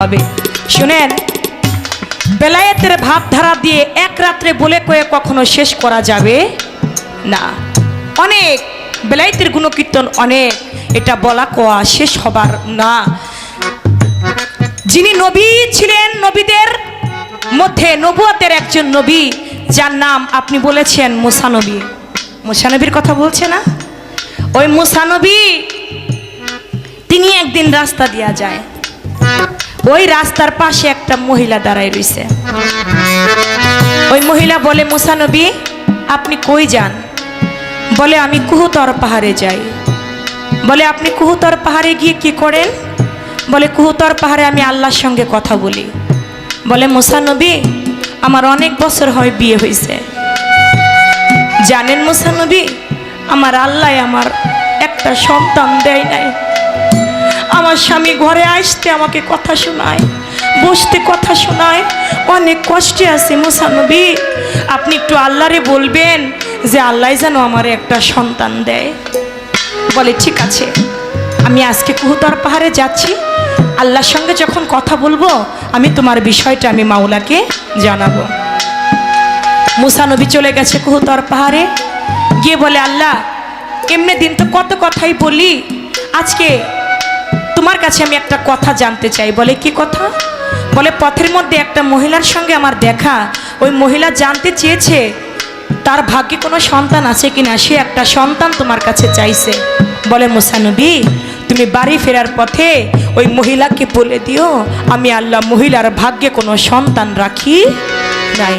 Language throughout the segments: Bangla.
হবে। শুনেন, বেলায়েতের ভাবধারা দিয়ে এক রাত্রে বলে কয়ে কখনো শেষ করা যাবে না। অনেক বেলায়েতের গুণকীর্তন অনেক, এটা বলা কোয়া শেষ হবার না। যিনি নবী ছিলেন, নবীদের মধ্যে নবুয়তের একজন নবী, যার নাম আপনি বলেছেন মুসা নবী। মুসা নবীর কথা বলছে না? ওই মুসা নবী তিনি একদিন রাস্তা দিয়া যায়, ওই রাস্তার পাশে একটা মহিলা দাঁড়ায় রইছে। ওই মহিলা বলে, মুসা নবী আপনি কই যান? বলে, আমি কুহুতর পাহাড়ে যাই। বলে, আপনি কুহুতর পাহাড়ে গিয়ে কি করেন? বলে, কুহুতর পাহাড়ে আমি আল্লাহর সঙ্গে কথা বলি। বলে, মুসা নবী আমার অনেক বছর হয় বিয়ে হয়েছে, জানেন মুসা নবী আমার আল্লাহ আমার একটা সন্তান দেয় নাই। আমার স্বামী ঘরে আসতে আমাকে কথা শোনায়, বসতে কথা শোনায়, অনেক কষ্টে আছে। মুসা নবী আপনি একটু আল্লাহরে বলবেন যে আল্লাহ যেন আমার একটা সন্তান দেয়। বলে, ঠিক আছে, আমি আজকে কুহুতর পাহাড়ে যাচ্ছি, আল্লাহর সঙ্গে যখন কথা বলবো আমি তোমার বিষয়টা আমি মাওলাকে জানাবো। মুসা নবী চলে গেছে কুহুতর পাহাড়ে, গিয়ে বলে, আল্লাহ এমনি দিন তো কত কথাই বলি, আজকে তোমার কাছে আমি একটা কথা জানতে চাই। বলে, কি কথা? বলে, পথের মধ্যে একটা মহিলার সঙ্গে আমার দেখা, ওই মহিলা জানতে চেয়েছে তার ভাগ্যে কোনো সন্তান আছে কিনা, সে একটা সন্তান তোমার কাছে চাইছে। বলে, মুসা নবী তুমি বাড়ি ফেরার পথে ওই মহিলাকে বলে দিও আমি আল্লাহ মহিলার ভাগ্যে কোনো সন্তান রাখি নাই,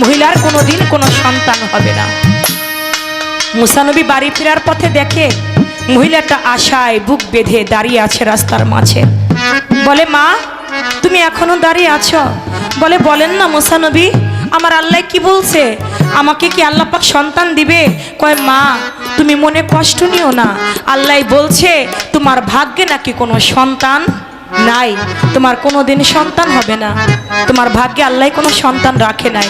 মহিলার কোনোদিন কোনো সন্তান হবে না। মুসা নবী বাড়ি ফেরার পথে দেখে মহিলাটা আশায় বুক বেঁধে দাঁড়িয়ে আছে রাস্তার মাঝে। বলে, মা তুমি এখনো দাঁড়িয়ে আছো? বলে, বলেন না মুসা নবী আমার আল্লাহ কি বলছে, আমাকে কি আল্লাহ পাক সন্তান দিবে? কয়, মা তুমি মনে কষ্ট নিও না, আল্লাহ বলছে তোমার ভাগ্যে নাকি কোনো সন্তান নাই, তোমার কোনোদিন সন্তান হবে না, তোমার ভাগ্যে আল্লাহ কোনো সন্তান রাখে নাই।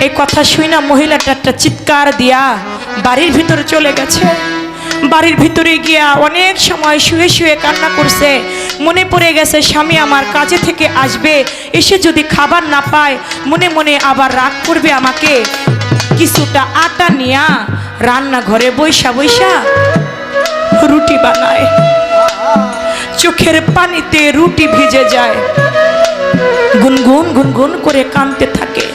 এই কথা শুই না মহিলাটা একটা চিৎকার দিয়া বাড়ির ভিতরে চলে গেছে। বাড়ির ভিতরে গিয়া অনেক সময় শুয়ে শুয়ে কান্না করছে। মনে পড়ে গেছে স্বামী আমার কাজে থেকে আসবে, এসে যদি খাবার না পায় মনে মনে আবার রাগ করবে আমাকে। কিছুটা আটা নিয়া রান্নাঘরে বৈশা বৈশা রুটি বানায়, চোখের পানিতে রুটি ভিজে যায়, গুনগুন গুনগুন করে কাঁদতে থাকে।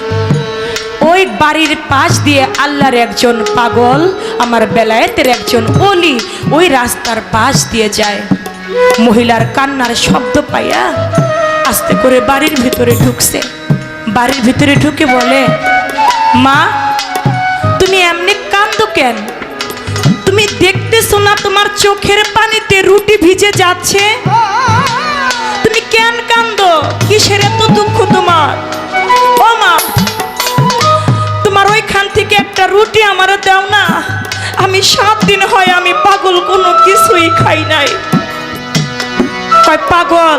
ওই বাড়ির পাশ দিয়ে আল্লাহর একজন পাগল, আমার বেলায়েতের একজন ওলি ওই রাস্তার পাশ দিয়ে যায়। মহিলার কান্নার শব্দ পাইয়া আস্তে করে বাড়ির ভিতরে ঢুকছে। বাড়ির ভিতরে ঢুকে বলে, মা তুমি এমনি কাঁদো কেন? তুমি দেখতেছো না তোমার চোখের পানিতে রুটি ভিজে যাচ্ছে? তুমি কেন কাঁদো? কিসের এত দুঃখ তোমার? ও মা তোমার ওইখান থেকে একটা রুটি আমার দাও না, আমি 7 দিন হয় আমি পাগল কোনো কিছুই খাই নাই। কয়, পাগল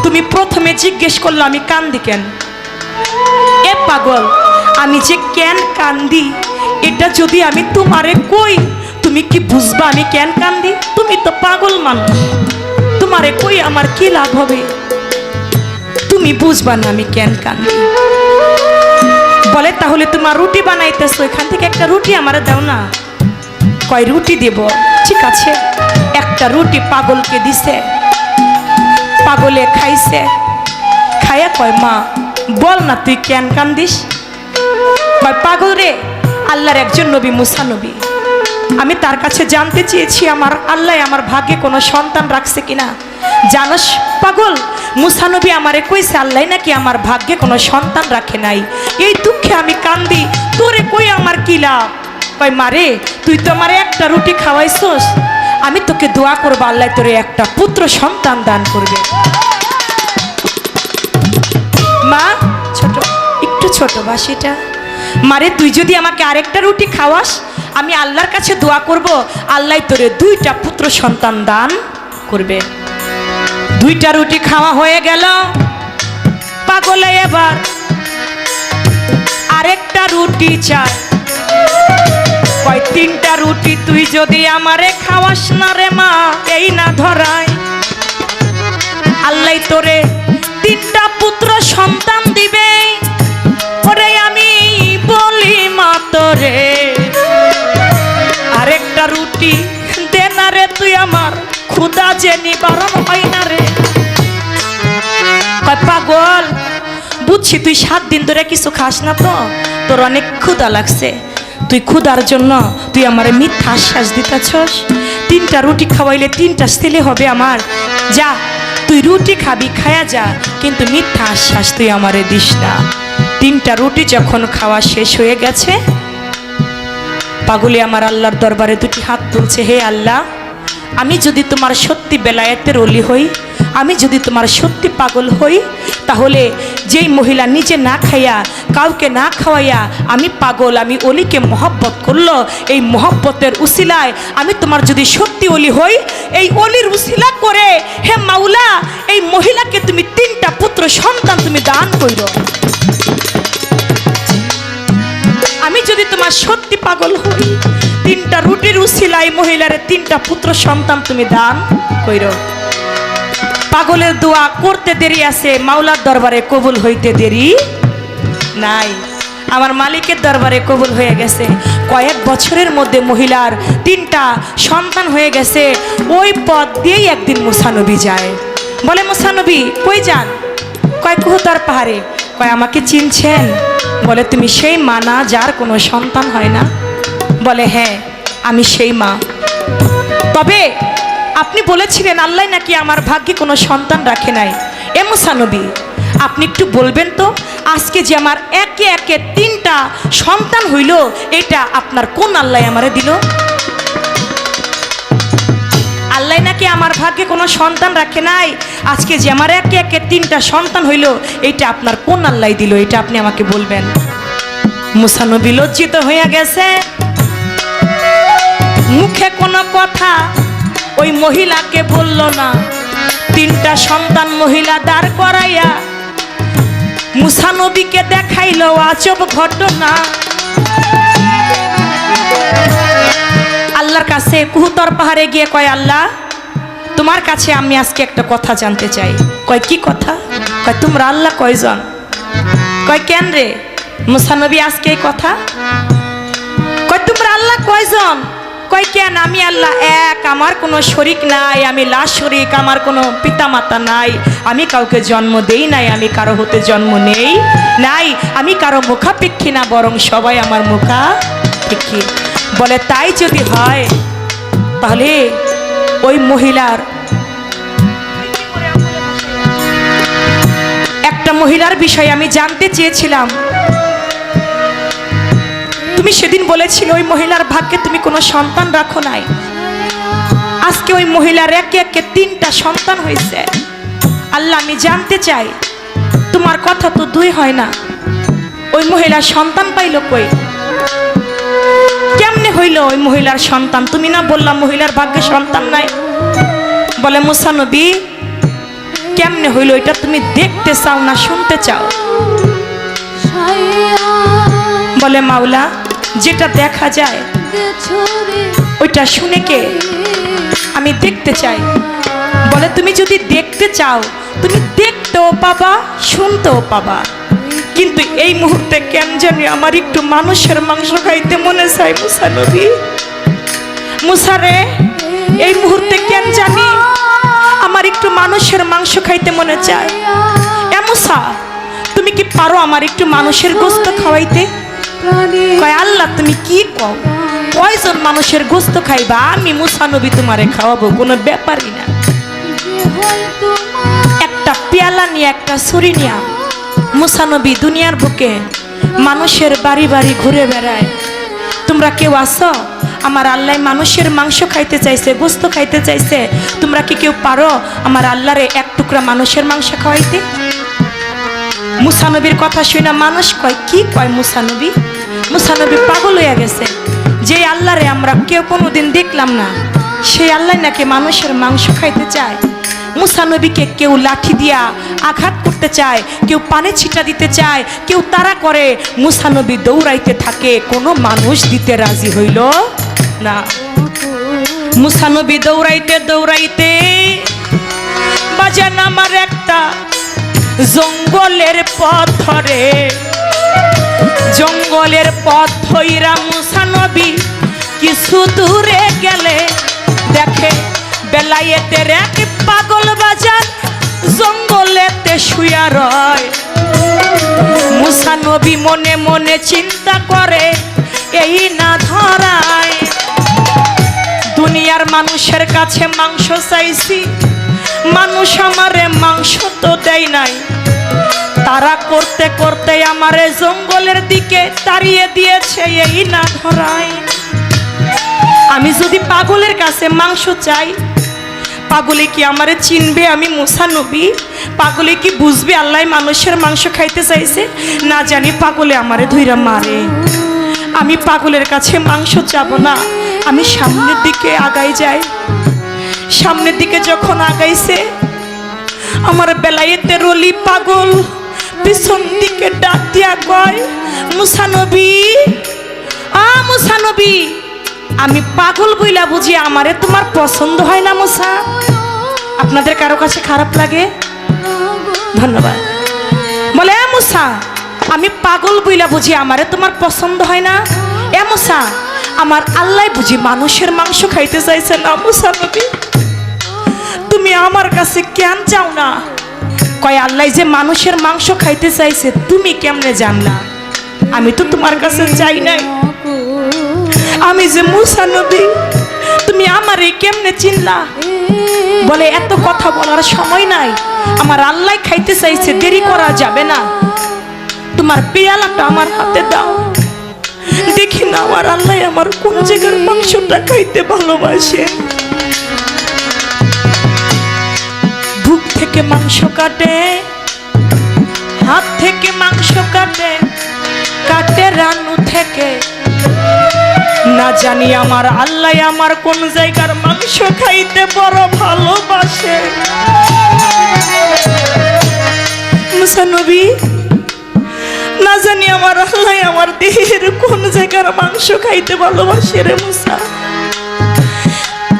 তুমি প্রথমে জিজ্ঞেস করলে আমি কান্দি কেন? এ পাগল আমি যে কেন কান্দি এটা যদি আমি তোমারে কই তুমি কি বুঝবা আমি কেন কান্দি? তুমি তো পাগল মানুষ, তোমারে কই আমার কি লাভ হবে? তুমি বুঝবা না আমি কেন কান্দি। বলে, তাহলে তোমার রুটি বানাইতেছো, এখান থেকে একটা রুটি আমার দাও না। কয়, রুটি দেব, ঠিক আছে। একটা রুটি পাগলকে দিছে, পাগলে খাইছে, খাইয়া কয়, মা বল না তুই কেন কান্দিস? কয়, পাগল রে আল্লাহর একজন নবী মুসা নবী, আমি তার কাছে জানতে চেয়েছি আমার আল্লাহ আমার ভাগ্যে কোনো সন্তান রাখছে কিনা। জানোস পাগল, মুসা নবী আমারে কইছে আল্লাহ নাকি আমার ভাগ্যে কোনো সন্তান রাখে নাই, এই দুঃখে আমি কান্দি, তোরে কই আমার কি লাভ? কয়, মারে তুই তো আমারে একটা রুটি খাওয়াইছস, আমি তোকে দোয়া করবো আল্লাহ তোরে একটা পুত্র সন্তান দান করবে। মা ছোট, একটু ছোট বাসিটা, মারে তুই যদি আমাকে আরেকটা রুটি খাওয়াস আমি আল্লাহর কাছে দোয়া করব আল্লাহ তোরে 2টা পুত্র সন্তান দান করবে। 2টা রুটি খাওয়া হয়ে গেল, পাগলে এবার আরেকটা রুটি চায়। কয়, 3টা রুটি তুই যদি আমারে খাওয়াস না রে মা, এই না ধরাই আল্লাহ তোরে তিনটা পুত্র সন্তান দিবে। ওরে আমি বলি মা তোরে আরেকটা রুটি দে না রে, তুই আমার ক্ষুধা যে নিবারণ হয় না রে। পাগল, বুঝছি তুই 7 দিন ধরে কিছু খাস না, তো তোর অনেক ক্ষুধা লাগছে। তুই ক্ষুধার জন্য তুই আমার মিথ্যা আশ্বাস দিতেছস। 3টা রুটি খাওয়াইলে 3টা ছেলে হবে আমার। যা তুই রুটি খাবি, খায়া যা, কিন্তু মিথ্যা আশ্বাস তুই আমারে দিস না। 3টা রুটি যখন খাওয়া শেষ হয়ে গেছে, পাগলি আমার আল্লাহর দরবারে 2টি হাত তুলছে। হে আল্লাহ, আমি যদি তোমার সত্যি বেলায়েতের ওলি হই, আমি যদি তোমার সত্যি পাগল হই, তাহলে যেই মহিলা নিজে না খাইয়া কাউকে না খাওয়াইয়া আমি পাগল, আমি অলিকে মহব্বত করলো, এই মহব্বতের উসিলায় আমি তোমার যদি সত্যি অলি হই, এই অলির উসিলা করে হে মাওলা এই মহিলাকে তুমি 3টা পুত্র সন্তান তুমি দান করো। আমি যদি তোমার সত্যি পাগল হই, 3টা রুটির উসিলায় মহিলারে 3টা পুত্র সন্তান তুমি দান করো। পাগলের দোয়া করতে দেরি আছে, মাওলার দরবারে কবুল হইতে দেরি নাই। আমার মালিকের দরবারে কবুল হয়ে গেছে। কয়েক বছরের মধ্যে মহিলার 3টা সন্তান হয়ে গেছে। ওই পথ দিয়েই একদিন মুসা নবী যায়। বলে মুসা নবী কই যান? কয় কুহতার পাহাড়ে। কয় আমাকে চিনছেন? বলে তুমি সেই মা না যার কোনো সন্তান হয় না? বলে হ্যাঁ আমি সেই মা। তবে আপনি বলেছিলেন আল্লাহ নাকি আমার ভাগ্যে কোনো সন্তান রাখে নাই। এ মুসা নবী, আপনি একটু বলবেন তো আজকে যে আমার একে একে 3টা সন্তান হইল, এটা আপনার কোন আল্লাহ আমারে দিল? আল্লাহ নাকি আমার ভাগ্যে কোনো সন্তান রাখে নাই, আজকে যে আমার একে একে 3টা সন্তান হইল, এটা আপনার কোন আল্লাহ দিল? এটা আপনি আমাকে বলবেন। মুসা নবী লজ্জিত হইয়া গেছে, মুখে কোনো কথা ওই মহিলাকে বলল না। 3টা সন্তান মহিলা দাঁড় করাইয়া মুসা নবীকে দেখাইল আজব ঘটনা। আল্লাহর কাছে কুহতর পাহাড়ে গিয়ে কয় আল্লাহ তোমার কাছে আমি আজকে একটা কথা জানতে চাই। কয় কি কথা? কয় তোমরা আল্লাহ কয়জন? কয় কেন রে মুসা নবী আজকে এই কথা? কয় তোমরা আল্লাহ কয়জন? কয় কেন? আমি আল্লাহ এক, আমার কোনো শরিক নাই, আমি লা শরিক, আমার কোনো পিতা মাতা নাই, আমি কাউকে জন্ম দেই নাই, আমি কারো হতে জন্ম নেই নাই, আমি কারো মুখাপেক্ষী না, বরং সবাই আমার মুখাপেক্ষী। বলে তাই যদি হয় তাহলে ওই মহিলার একটা মহিলার বিষয়ে আমি জানতে চেয়েছিলাম। তুমি সেদিন বলেছিলে ওই মহিলার ভাগ্যে তুমি কোনো সন্তান রাখো নাই। আজকে ওই মহিলার একে একে 3টা সন্তান হয়েছে। আল্লাহ আমি জানতে চাই, তোমার কথা তো 2 হয় না, ওই মহিলার সন্তান পাইল কই? কেমনে হইল ওই মহিলার সন্তান? তুমি না বললাম মহিলার ভাগ্যে সন্তান নাই? বলে মুসা নবী কেমনে হইল এটা তুমি দেখতে চাও না শুনতে চাও? বলে মাওলা যেটা দেখা যায় ওইটা শুনে কে? আমি দেখতে চাই। বলে তুমি যদি দেখতে চাও তুমি দেখতেও পাবা, শুনতেও পাবা, কিন্তু এই মুহূর্তে কেন জানি আমার একটু মানুষের মাংস খাইতে মনে চায়। মুসা নবী, মুসা রে, এই মুহূর্তে কেন জানি আমার একটু মানুষের মাংস খাইতে মনে চায়। এ মুসা, তুমি কি পারো আমার একটু মানুষের গোস্ত খাওয়াইতে? কয় আল্লাহ তুমি কি কও? কয়জন মানুষের গোস্ত খাইবা? আমি মুসা নবী তোমারে খাওয়াবো, কোনো ব্যাপারই না। একটা পেয়ালা নিয়ে একটা ছুরি নিয়ে মুসা নবী দুনিয়ার বুকে মানুষের বাড়ি বাড়ি ঘুরে বেড়ায়। তোমরা কেউ আসো? আমার আল্লাহ মানুষের মাংস খাইতে চাইছে, গোস্ত খাইতে চাইছে, তোমরা কি কেউ পারো আমার আল্লাহরে 1 টুকরা মানুষের মাংস খাওয়াইতে? মুসা নবীর কথা শুনে মানুষ কয় কি কয় মুসা নবী? মুসা নবী পাগল হয়ে গেছে। যে আল্লাহরে আমরা কেউ কোনোদিন দেখলাম না, সেই আল্লাহ নাকি মানুষের মাংস খাইতে চায়। মুসা নবীকে কেউ লাঠি দিয়া আঘাত করতে চায়, কেউ পানে ছিটা দিতে চায়, কেউ তাড়া করে। মুসা নবী দৌড়াইতে থাকে, কোনো মানুষ দিতে রাজি হইল না। মুসা নবী দৌড়াইতে দৌড়াইতে বাজান আমার একটা জঙ্গলের পথ ধরে, জঙ্গলের পথ ধইরা মুসা নবী কিছু দূরে গেলে দেখে বেলায়েতের এক পাগল বাজার জঙ্গলেতে শুয়া রয়। মুসা নবী মনে মনে চিন্তা করে এই না ধরায়, দুনিয়ার মানুষের কাছে মাংস চাইছি, মানুষ আমারে মাংস তো দেয় নাই, তারা করতে করতে আমারে জঙ্গলের দিকে তাড়িয়ে দিয়েছে এই না ধরায়। আমি যদি পাগলের কাছে মাংস চাই, পাগলে কি আমারে চিনবে আমি মুসা নবী? পাগলে কি বুঝবে আল্লাহ মানুষের মাংস খাইতে চাইছে? না জানি পাগলে আমারে ধইরা মারে। আমি পাগলের কাছে মাংস চাবো না, আমি সামনের দিকে আগাই যাই। সামনের দিকে যখন আগাইছে আমার বেলায়েতের ওলি পাগল পিছন দিকে ডাক দিয়া কয়, মুসা নবী, মুসা নবী, আমি পাগল বইলা বুঝি আমারে তোমার পছন্দ হয় না মুসা? আপনাদের কারো কাছে খারাপ লাগে? ধন্যবাদ। বলে মুসা, আমি পাগল বইলা বুঝি আমারে তোমার পছন্দ হয় না? এ মুসা, আমার আল্লাহ বুঝি মানুষের মাংস খাইতে চাইছে না? মুসা নবী, তুমি আমার কাছে কেন চাও না? কয় আল্লাহ যে মানুষের মাংস খাইতে চাইছে তুমি কেমনে জানলা? আমি তো তোমার কাছে চাই নাই। আমি যে মুসা নবী, তুমি আমারে কেমনে চিনলা? বলে এত কথা বলার সময় নাই, আমার আল্লাহ খাইতে চাইছে, দেরি করা যাবে না, তোমার পেয়ালাটা আমার হাতে দাও, দেখি না আমার আল্লাহ আমার কোন জায়গার মাংসটা খাইতে ভালোবাসে। বুক থেকে মাংস কাটে, হাত থেকে মাংস কাটে, কাটে রানু থেকে, না জানি আমার আল্লাহ আমার কোন জায়গার মাংস খাইতে বড় ভালোবাসে। মুসা নবী, না জানি আমার আল্লাহ আমার দেহের কোন জায়গার মাংস খাইতে ভালোবাসে রে মুসা।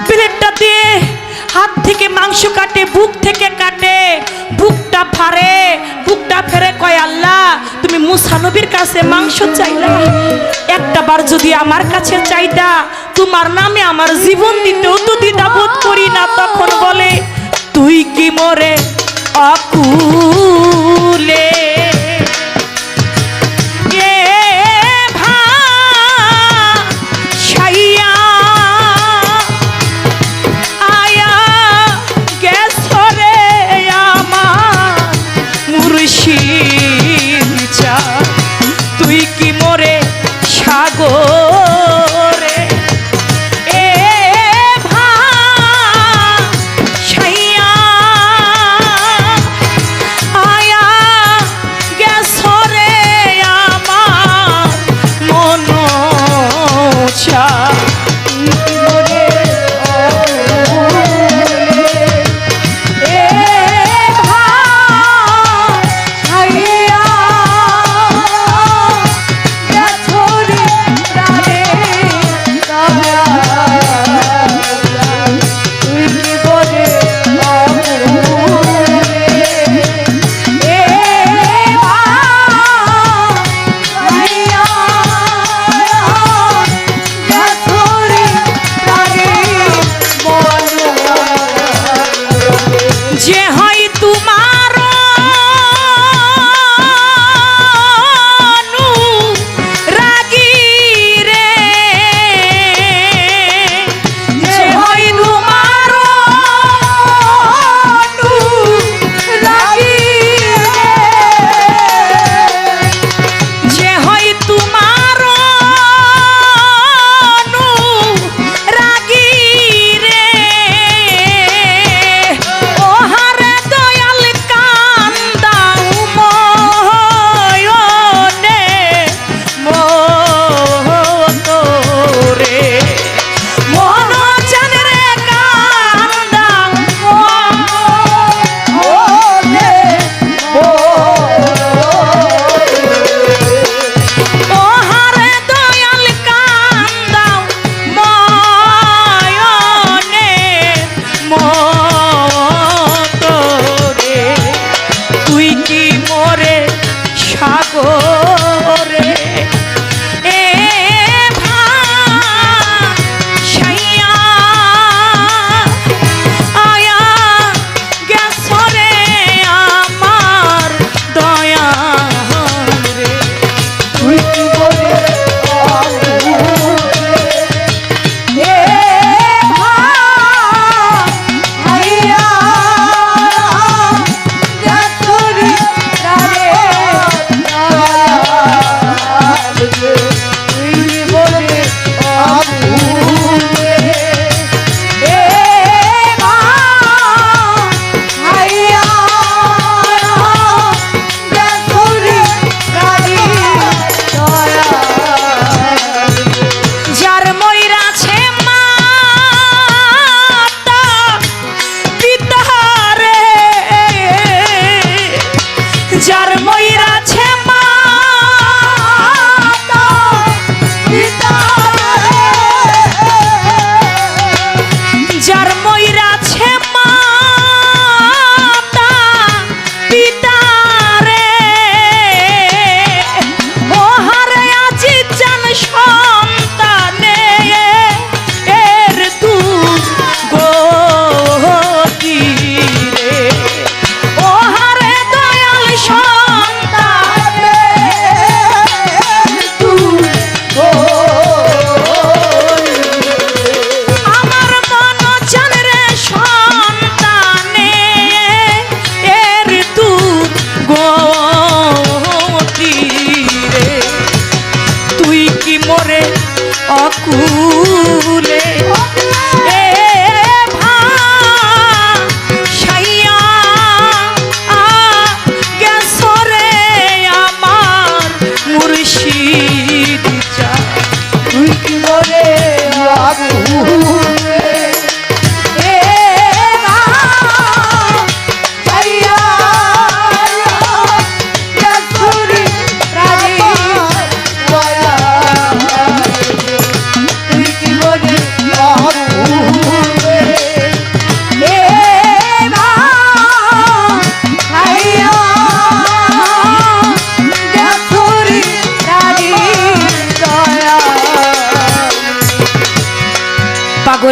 প্লেটটা দিয়ে হাত থেকে মাংস কাটে, বুক থেকে কাটে, বুকটা ফাড়ে, বুকটা ফেরে কয় আল্লাহ তুমি মুসা নবীর কাছে মাংস চাইলা, একটা বার যদি আমার কাছে চাইতা তোমার নামে আমার জীবন দিতেও তো দ্বিধাবোধ করি না। তখন বলে তুই কি মরে অকুলে তুই কি মোরে সাগরে এ ভাসাইয়া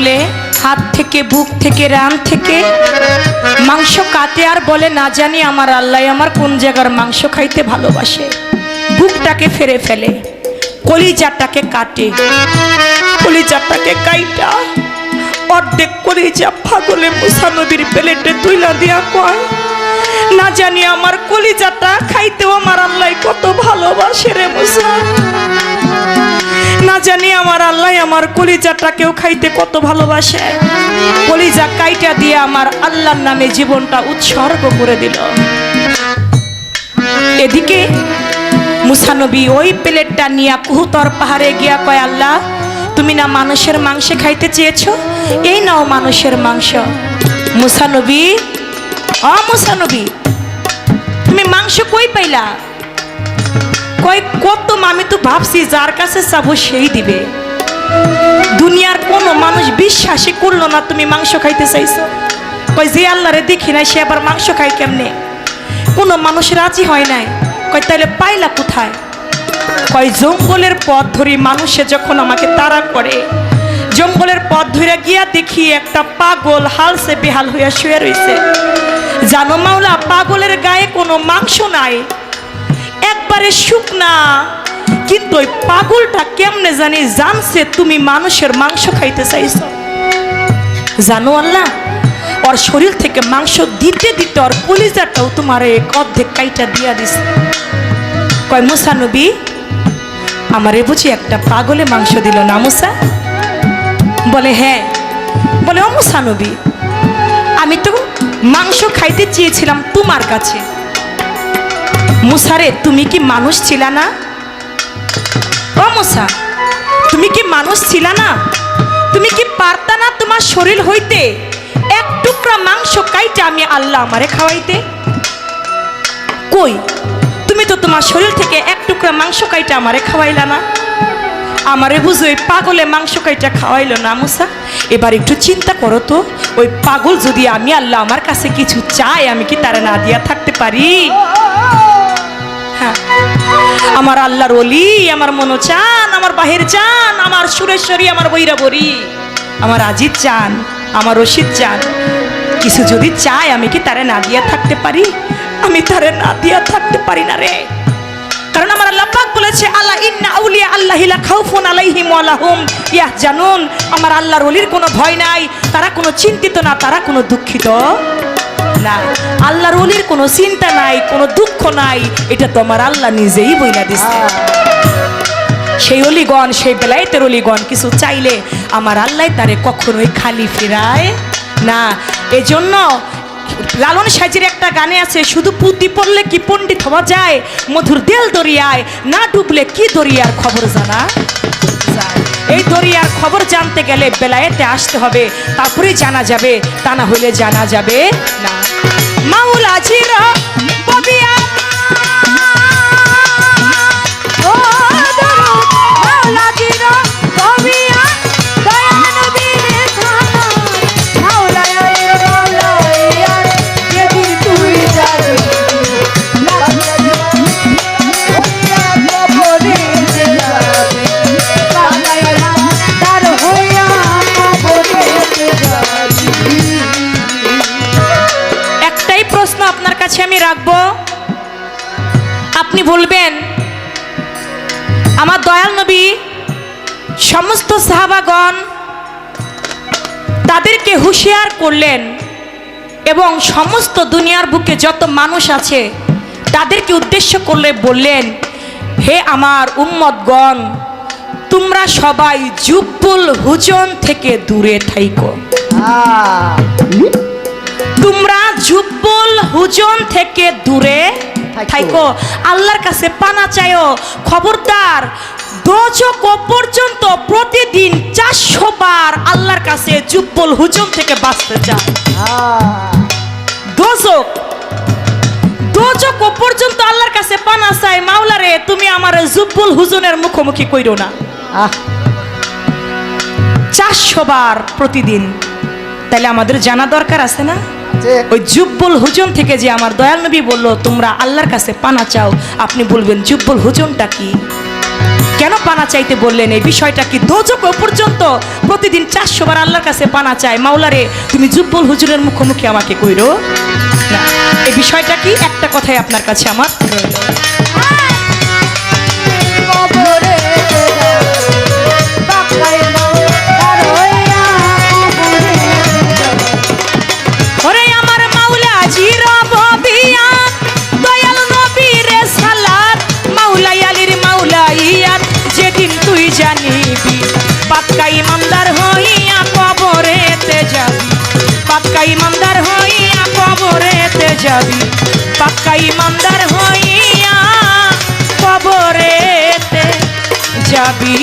পাগলে হাত থেকে বুক থেকে রান থেকে মাংস কাটে আর বলে না জানি আমার আল্লাহ আমার কোন জায়গার মাংস খাইতে ভালোবাসে। বুকটাকে ফেরে ফেলে, কলিজাটাকে কাটে, কলিজাটাকে কাইটা অর্ধেক কলিজা পাগলে মুসা নবীর প্লেটে তুইলা দিয়া কয় না জানি আমার কলিজাটা খাইতেও আমার আল্লাহ কত ভালোবাসে রে মুসা, না জানি আমার আল্লাহ আমার কলিজাটাকেও খাইতে কত ভালোবাসে। কলিজা কাইটা দিয়ে আমার আল্লাহর নামে জীবনটা উৎসর্গ করে দিল। এদিকে মুসা নবী ওই প্লেটটা নিয়ে কুহুতর পাহাড়ে গিয়া কয় আল্লাহ তুমি না মানুষের মাংস খাইতে চেয়েছো, এই নাও মানুষের মাংস। মুসা নবী, মুসা নবী তুমি মাংস কই পাইলা? কয় কত আমি তো ভাবছি যার কাছে চাবো সেই দিবে। দুনিয়ার কোন মানুষ বিশ্বাসই করলো না তুমি মাংস খাইতে চাইছো। কয় যে আল্লাহরে দেখি নাই সে আবার মাংস খায় কেমনে? কোনো মানুষ রাজি হয় নাই। কয় তাইলে পাইলা কোথায়? কয় জঙ্গলের পথ ধরে মানুষে যখন আমাকে তাড়া করে, জঙ্গলের পথ ধরে গিয়া দেখি একটা পাগল হালসে বেহাল হইয়া শুয়ে রয়েছে। জানো মাওলা পাগলের গায়ে কোনো মাংস নাই, একবারে শুকনা, কিন্তু ওই পাগলটা কেমনে জানি জানছে তুমি মানুষের মাংস খাইতে চাইছো। জানো আল্লাহ ওর শরীর থেকে মাংস দিতে দিতে ওর কলিজাটাও তোমার অর্ধেক কাইটা দিয়া দিছে। কয় মুসা নবী আমারে বুঝি একটা পাগলে মাংস দিল না মুসা? বলে হ্যাঁ। বলে ও মুসা নবী আমি তো মাংস খাইতে চেয়েছিলাম তোমার কাছে। মুসারে তুমি কি মানুষ ছিলা না? ও মুসা তুমি কি মানুষ ছিলা না? তুমি কি পারতা না তোমার শরীর হইতে এক টুকরা মাংস কাইটা আমি আল্লাহ আমারে খাওয়াইতে? কই তুমি তো তোমার শরীর থেকে এক টুকরা মাংস কাইটা আমারে খাওয়াইলা না। আমারে বুঝো ওই পাগলে মাংস কাইটা খাওয়াইলো না মুসা। এবার একটু চিন্তা করো তো, ওই পাগল যদি আমি আল্লাহ আমার কাছে কিছু চাই আমি কি তারা না দিয়া থাকতে পারি? হ্যাঁ আমার আল্লাহর ওলি, আমার মনো চান, আমার বাহির চান, আমার সুরেশ্বরী, আমার বৈরাবরী, আমার আজিজ চান, আমার রশিদ চান, কিছু যদি চাই আমি কি তারে না দিয়া থাকতে পারি? আমি তারে না দিয়া থাকতে পারি না রে। কারণ আমার আল্লাহ পাক বলেছে আল্লাহ ইন্না আউলিয়া আল্লাহি লা খাউফুন আলাইহিম ওয়া লাহুম ইয়াহজানুন। আমার আল্লাহর ওলির কোনো ভয় নাই, তারা কোনো চিন্তিত না, তারা কোনো দুঃখিত না। আল্লাহর ওলির কোনো চিন্তা নাই, কোনো দুঃখ নাই, এটা তো আমার আল্লাহ নিজেই বইলা দিছে। সেই অলিগণ, সেই বেলায়েতের অলিগণ কিছু চাইলে আমার আল্লাহ তারে কখনোই খালি ফেরায় না। এজন্য লালন সাজির একটা গানে আছে, শুধু পুঁতি পড়লে কি পণ্ডিত হওয়া যায়, মধুর দেল দরিয়ায় না ডুবলে কি দরিয়ার খবর জানা যায়। এই দরিয়ার খবর জানতে গেলে বেলায়েতে আসতে হবে, তারপরেই জানা যাবে, তা না হলে জানা যাবে না। মাওলা জিরা ববিয়া ও দরুদ মাওলা জিরা ববিয়া দয়া নবীর খানা মাওলা এ রলাইয়া যদি তুই যাবি লাগবে ওয়া কবরে যাবে বানায়া তার হইয়া কবরে যাবি। একটাই প্রশ্ন আপনার কাছে আমি রাখবো, আপনি বলবেন আমার দয়াল নবী সমস্ত সাহাবাগণ তাদেরকে হুঁশিয়ার করলেন এবং সমস্ত দুনিয়ার বুকে যত মানুষ আছে তাদেরকে উদ্দেশ্য করলে বললেন, হে আমার উম্মতগণ তোমরা সবাই জুব্বুল হুজন থেকে দূরে থাইকো। তোমরা জুব্বুল হুজন থেকে দূরে থাইকো, আল্লাহর কাছে পানা চাইও। খবরদার দোজখ পর্যন্ত প্রতিদিন 400 বার আল্লাহর কাছে জুব্বুল হুজন থেকে বাঁচতে চাও। দোজখ পর্যন্ত আল্লাহর কাছে পানা চাই, মাওলারে তুমি আমার জুব্বুল হুজনের মুখোমুখি কইরো না। 400 বার প্রতিদিন, তাহলে আমাদের জানা দরকার আছে না? ওই জুব্বুল হুজন থেকে যে আমার দয়াল নবী বলল তোমরা আল্লাহর কাছে পানা চাও, আপনি বলবেন জুব্বুল হুজনটা কি? কেন পানা চাইতে বললেন? এই বিষয়টা কি? দোজখ পর্যন্ত প্রতিদিন 400 বার আল্লাহর কাছে পানা চায়। মাওলারে তুমি জুব্বল হুজুরের মুখোমুখি আমাকে কইরো না। এই বিষয়টা কি? একটা কথাই আপনার কাছে আমার ওরে আমার মাওলা জিরবিয়া দয়াল নবীরে সালাত মাওলা আলীর মাওলা ইয়াত যেদিন তুই জানিবি পাক্কা ইমানদার হইয়া কবরেতে যাবি, পাক্কা ইমানদার হইয়া কবরেতে যাবি, পাক্কা ইমানদার হইয়া কবরেতে যাবি।